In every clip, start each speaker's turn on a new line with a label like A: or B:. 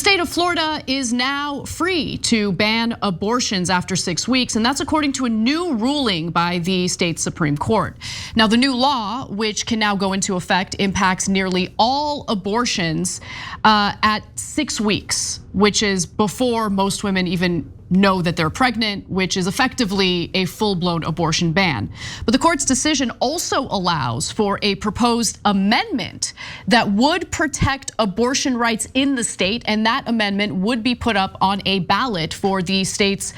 A: state of Florida is now free to ban abortions after 6 weeks, and that's according to a new ruling by the state Supreme Court. Now, the new law, which can now go into effect, impacts nearly all abortions at 6 weeks, which is before most women even know that they're pregnant, which is effectively a full-blown abortion ban. But the court's decision also allows for a proposed amendment that would protect abortion rights in the state, and that amendment would be put up on a ballot for the state's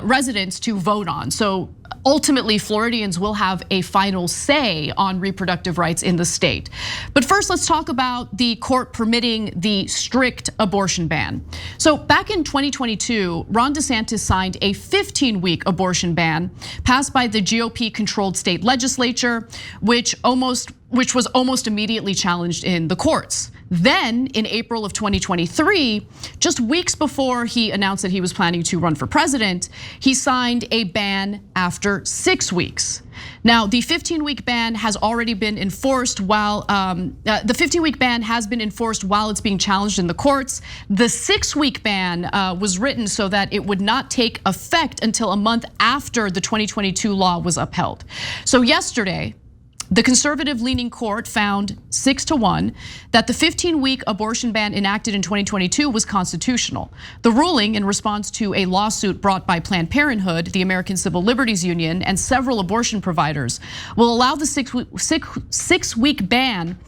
A: residents to vote on. So ultimately, Floridians will have a final say on reproductive rights in the state. But first, let's talk about the court permitting the strict abortion ban. So back in 2022, Ron DeSantis signed a 15-week abortion ban passed by the GOP-controlled state legislature, which was almost immediately challenged in the courts. Then in April of 2023, just weeks before he announced that he was planning to run for president, he signed a ban after 6 weeks. Now, the 15-week ban has already been enforced while the 15-week ban has been enforced while it's being challenged in the courts. The 6-week ban was written so that it would not take effect until a month after the 2022 law was upheld. So yesterday, the conservative-leaning court found 6-1 that the 15-week abortion ban enacted in 2022 was constitutional. The ruling, in response to a lawsuit brought by Planned Parenthood, the American Civil Liberties Union, and several abortion providers, will allow the six-week ban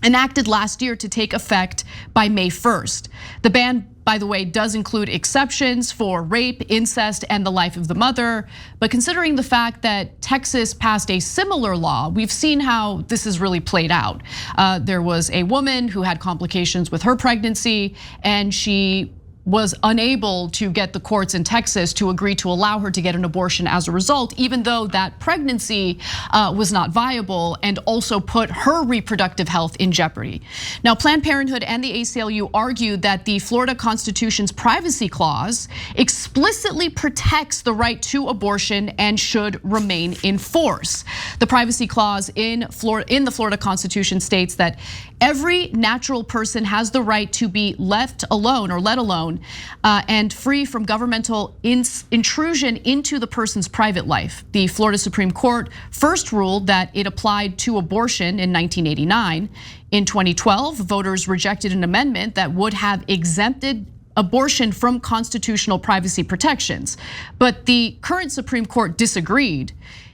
A: enacted last year to take effect by May 1st. The ban, by the way, does include exceptions for rape, incest, and the life of the mother. But considering the fact that Texas passed a similar law, we've seen how this has really played out. There was a woman who had complications with her pregnancy, and she was unable to get the courts in Texas to agree to allow her to get an abortion as a result, even though that pregnancy was not viable and also put her reproductive health in jeopardy. Now, Planned Parenthood and the ACLU argued that the Florida Constitution's privacy clause explicitly protects the right to abortion and should remain in force. The privacy clause in the Florida Constitution states that every natural person has the right to be left alone or let alone and free from governmental intrusion into the person's private life. The Florida Supreme Court first ruled that it applied to abortion in 1989. In 2012, voters rejected an amendment that would have exempted abortion from constitutional privacy protections. But the current Supreme Court disagreed.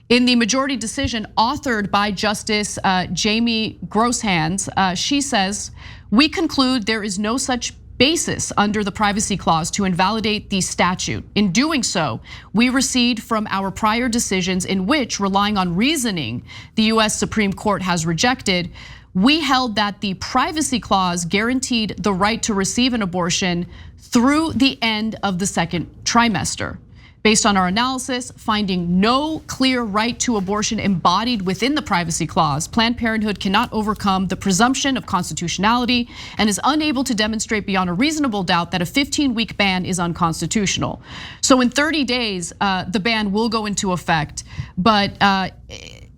A: In the majority decision authored by Justice Jamie Grosshans, she says, "We conclude there is no such basis under the privacy clause to invalidate the statute. In doing so, we recede from our prior decisions in which, relying on reasoning the US Supreme Court has rejected, we held that the privacy clause guaranteed the right to receive an abortion through the end of the second trimester. Based on our analysis, finding no clear right to abortion embodied within the privacy clause, Planned Parenthood cannot overcome the presumption of constitutionality and is unable to demonstrate beyond a reasonable doubt that a 15-week ban is unconstitutional." So in 30 days, the ban will go into effect, but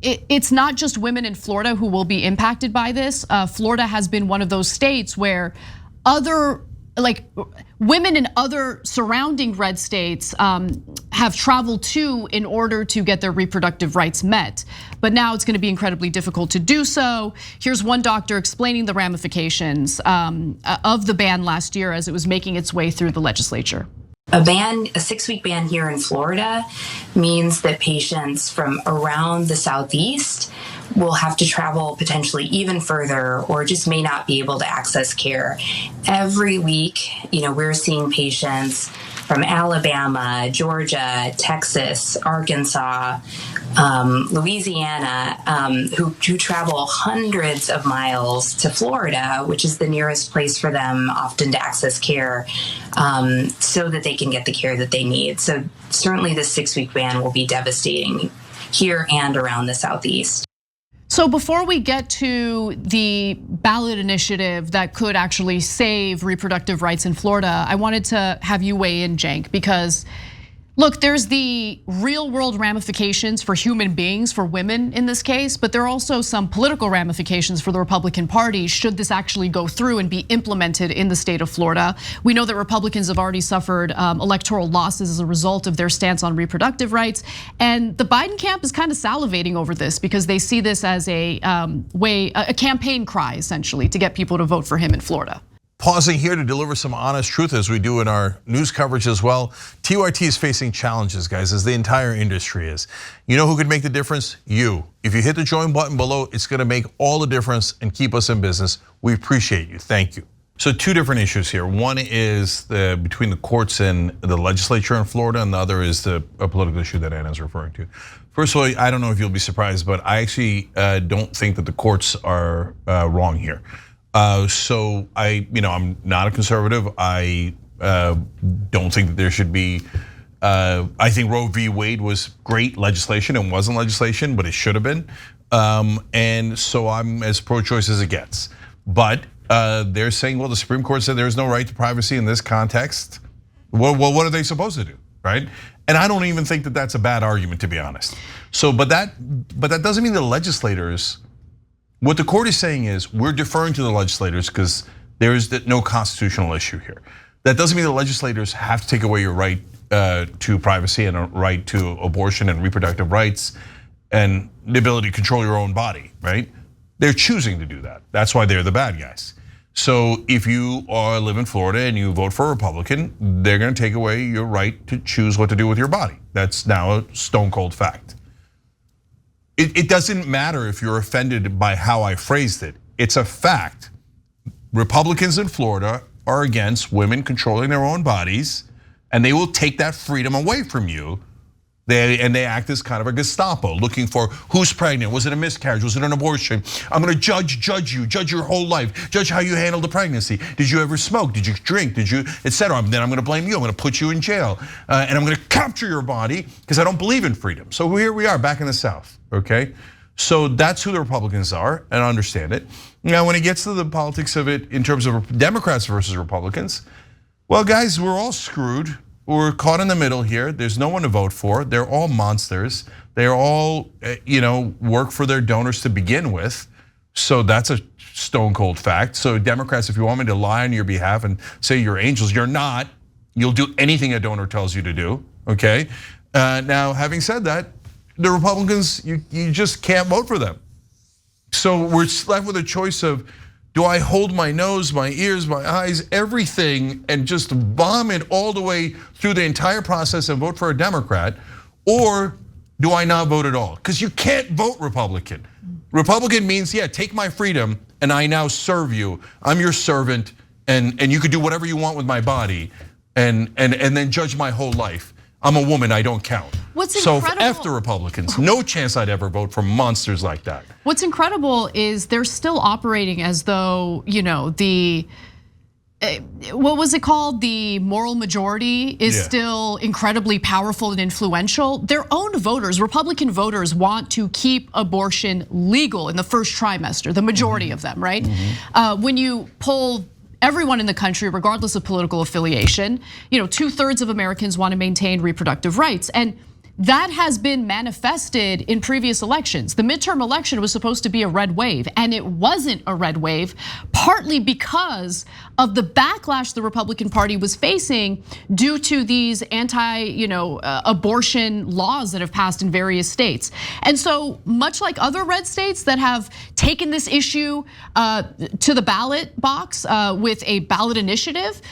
A: it's not just women in Florida who will be impacted by this. Florida has been one of those states where women in other surrounding red states have traveled to in order to get their reproductive rights met. But now it's gonna be incredibly difficult to do so. Here's one doctor explaining the ramifications of the ban last year as it was making its way through the legislature.
B: A 6-week ban here in Florida means that patients from around the Southeast will have to travel potentially even further or just may not be able to access care. Every week, we're seeing patients from Alabama, Georgia, Texas, Arkansas, Louisiana, who travel hundreds of miles to Florida, which is the nearest place for them often to access care, so that they can get the care that they need. So certainly the 6-week ban will be devastating here and around the Southeast.
A: So before we get to the ballot initiative that could actually save reproductive rights in Florida, I wanted to have you weigh in, Cenk, because Look, there's the real world ramifications for human beings, for women in this case, but there are also some political ramifications for the Republican Party should this actually go through and be implemented in the state of Florida. We know that Republicans have already suffered electoral losses as a result of their stance on reproductive rights. And the Biden camp is kind of salivating over this because they see this as a campaign cry, essentially, to get people to vote for him in Florida.
C: Pausing here to deliver some honest truth as we do in our news coverage as well. TYT is facing challenges, guys, as the entire industry is. You know who could make the difference? You. If you hit the join button below, it's gonna make all the difference and keep us in business. We appreciate you, thank you. So two different issues here. One is between the courts and the legislature in Florida, and the other is a political issue that Anna's referring to. First of all, I don't know if you'll be surprised, but I actually don't think that the courts are wrong here. So I'm not a conservative. I don't think that there should be. I think Roe v. Wade was great legislation and wasn't legislation, but it should have been. And so I'm as pro-choice as it gets. But they're saying, well, the Supreme Court said there's no right to privacy in this context. Well, what are they supposed to do, right? And I don't even think that that's a bad argument, to be honest. So, but that doesn't mean the legislators. What the court is saying is we're deferring to the legislators because there is no constitutional issue here. That doesn't mean the legislators have to take away your right to privacy and a right to abortion and reproductive rights and the ability to control your own body, right? They're choosing to do that. That's why they're the bad guys. So if you live in Florida and you vote for a Republican, they're gonna take away your right to choose what to do with your body. That's now a stone cold fact. It doesn't matter if you're offended by how I phrased it. It's a fact. Republicans in Florida are against women controlling their own bodies, and they will take that freedom away from you. They act as kind of a Gestapo, looking for who's pregnant, was it a miscarriage, was it an abortion? I'm gonna judge you, judge your whole life, judge how you handled the pregnancy. Did you ever smoke, did you drink, did you, etc. Then I'm gonna blame you, I'm gonna put you in jail. And I'm gonna capture your body because I don't believe in freedom. So here we are back in the South, okay? So that's who the Republicans are, and I understand it. Now, when it gets to the politics of it in terms of Democrats versus Republicans, well, guys, we're all screwed. We're caught in the middle here. There's no one to vote for. They're all monsters. They're all, work for their donors to begin with. So that's a stone cold fact. So Democrats, if you want me to lie on your behalf and say you're angels, you're not. You'll do anything a donor tells you to do, okay? Now, having said that, the Republicans, you just can't vote for them. So we're left with a choice of, do I hold my nose, my ears, my eyes, everything, and just vomit all the way through the entire process and vote for a Democrat? Or do I not vote at all? Because you can't vote Republican. Republican means, yeah, take my freedom and I now serve you. I'm your servant and you could do whatever you want with my body and then judge my whole life. I'm a woman, I don't count.
A: What's incredible?
C: So after Republicans, no chance I'd ever vote for monsters like that.
A: What's incredible is they're still operating as though, what was it called? The moral majority is still incredibly powerful and influential. Their own voters, Republican voters, want to keep abortion legal in the first trimester, the majority of them, right? When you poll everyone in the country, regardless of political affiliation, 2/3 of Americans want to maintain reproductive rights. And that has been manifested in previous elections. The midterm election was supposed to be a red wave, and it wasn't a red wave, partly because of the backlash the Republican Party was facing due to these anti-abortion laws that have passed in various states. And so, much like other red states that have taken this issue to the ballot box with a ballot initiative,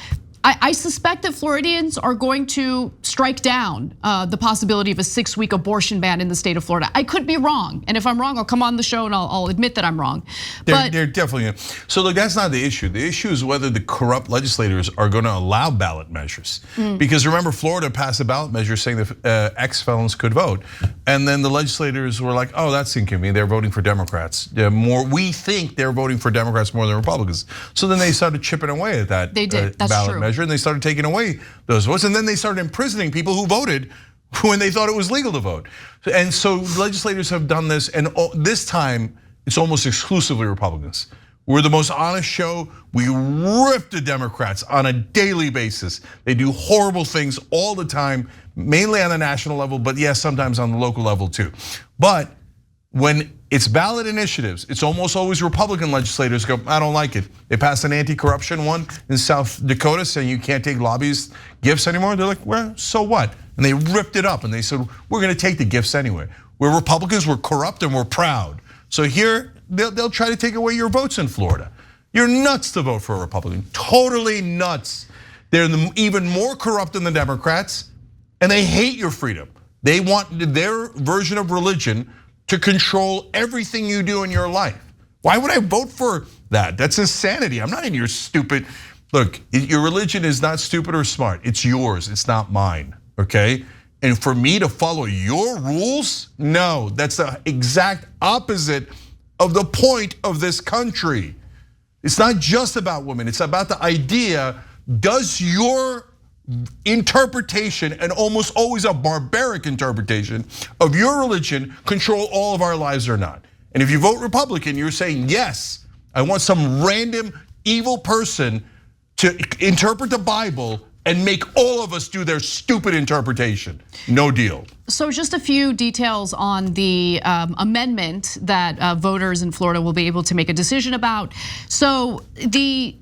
A: I suspect that Floridians are going to strike down the possibility of a 6-week abortion ban in the state of Florida. I could be wrong, and if I'm wrong, I'll come on the show and I'll admit that I'm wrong.
C: They're definitely, so look, that's not the issue. The issue is whether the corrupt legislators are gonna allow ballot measures. Because remember, Florida passed a ballot measure saying that ex-felons could vote. And then the legislators were like, oh, that's inconvenient, they're voting for Democrats. We think they're voting for Democrats more than Republicans. So then they started chipping away at that ballot measure. And they started taking away those votes, and then they started imprisoning people who voted when they thought it was legal to vote. And so legislators have done this, and this time it's almost exclusively Republicans We're the most honest show. We rip the Democrats on a daily basis. They do horrible things all the time, mainly on the national level, but yes, sometimes on the local level too. But when it's ballot initiatives, it's almost always Republican legislators go, I don't like it. They passed an anti-corruption one in South Dakota saying you can't take lobbyist gifts anymore. They're like, well, so what? And they ripped it up and they said, we're gonna take the gifts anyway. We're Republicans, we're corrupt and we're proud. So here, they'll try to take away your votes in Florida. You're nuts to vote for a Republican, totally nuts. They're even more corrupt than the Democrats and they hate your freedom. They want their version of religion to control everything you do in your life. Why would I vote for that? That's insanity. I'm not in your stupid, look, your religion is not stupid or smart. It's yours, it's not mine, okay? And for me to follow your rules, no, that's the exact opposite of the point of this country. It's not just about women, it's about the idea, does your interpretation, and almost always a barbaric interpretation of your religion, control all of our lives or not? And if you vote Republican, you're saying, yes, I want some random evil person to interpret the Bible and make all of us do their stupid interpretation. No deal.
A: So just a few details on the amendment that voters in Florida will be able to make a decision about. So the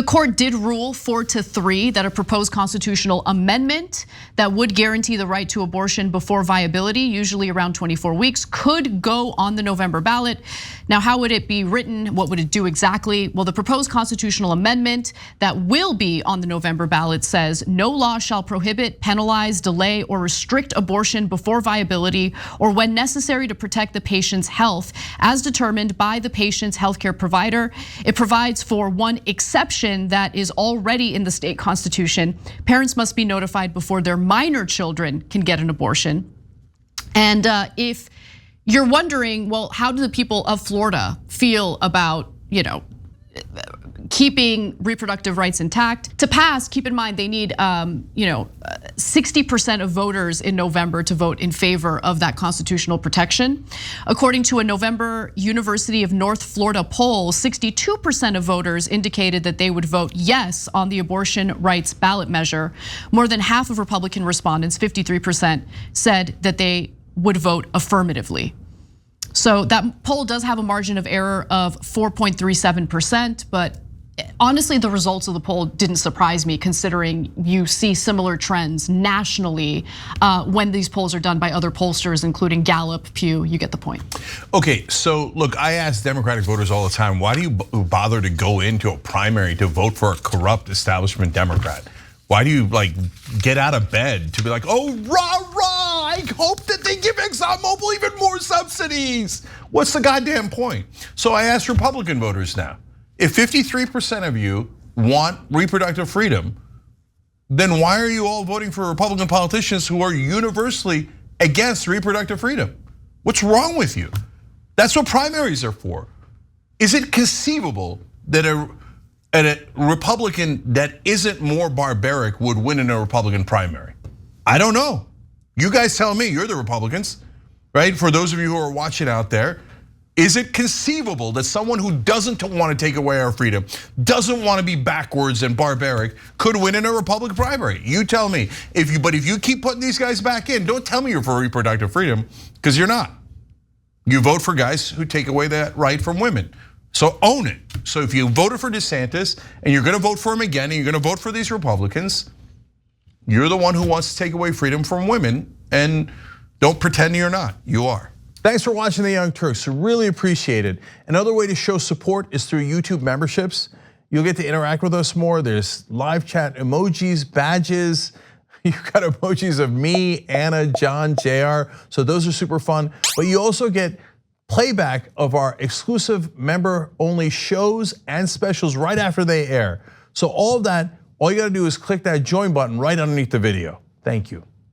A: court did rule 4-3 that a proposed constitutional amendment that would guarantee the right to abortion before viability, usually around 24 weeks, could go on the November ballot. Now, how would it be written? What would it do exactly? Well, the proposed constitutional amendment that will be on the November ballot says, no law shall prohibit, penalize, delay, or restrict abortion before viability or when necessary to protect the patient's health as determined by the patient's healthcare provider. It provides for one exception that is already in the state constitution. Parents must be notified before their minor children can get an abortion. And if you're wondering, well, how do the people of Florida feel about, keeping reproductive rights intact? To pass, keep in mind they need 60% of voters in November to vote in favor of that constitutional protection. According to a November University of North Florida poll, 62% of voters indicated that they would vote yes on the abortion rights ballot measure. More than half of Republican respondents, 53%, said that they would vote affirmatively. So that poll does have a margin of error of 4.37%, but honestly, the results of the poll didn't surprise me, considering you see similar trends nationally when these polls are done by other pollsters, including Gallup, Pew. You get the point. Okay, so look, I ask Democratic voters all the time, why do you bother to go into a primary to vote for a corrupt establishment Democrat? Why do you get out of bed to be like, oh, rah, rah, I hope that they give ExxonMobil even more subsidies? What's the goddamn point? So I ask Republican voters now, if 53% of you want reproductive freedom, then why are you all voting for Republican politicians who are universally against reproductive freedom? What's wrong with you? That's what primaries are for. Is it conceivable that a Republican that isn't more barbaric would win in a Republican primary? I don't know. You guys tell me, you're the Republicans, right? For those of you who are watching out there, is it conceivable that someone who doesn't want to take away our freedom, doesn't want to be backwards and barbaric, could win in a Republican primary? You tell me. But if you keep putting these guys back in, don't tell me you're for reproductive freedom, because you're not. You vote for guys who take away that right from women. So own it. So if you voted for DeSantis and you're gonna vote for him again and you're gonna vote for these Republicans, you're the one who wants to take away freedom from women, and don't pretend you're not, you are. Thanks for watching The Young Turks, really appreciate it. Another way to show support is through YouTube memberships. You'll get to interact with us more. There's live chat emojis, badges. You've got emojis of me, Anna, John, JR, so those are super fun. But you also get playback of our exclusive member-only shows and specials right after they air. So all of that, all you gotta do is click that join button right underneath the video. Thank you.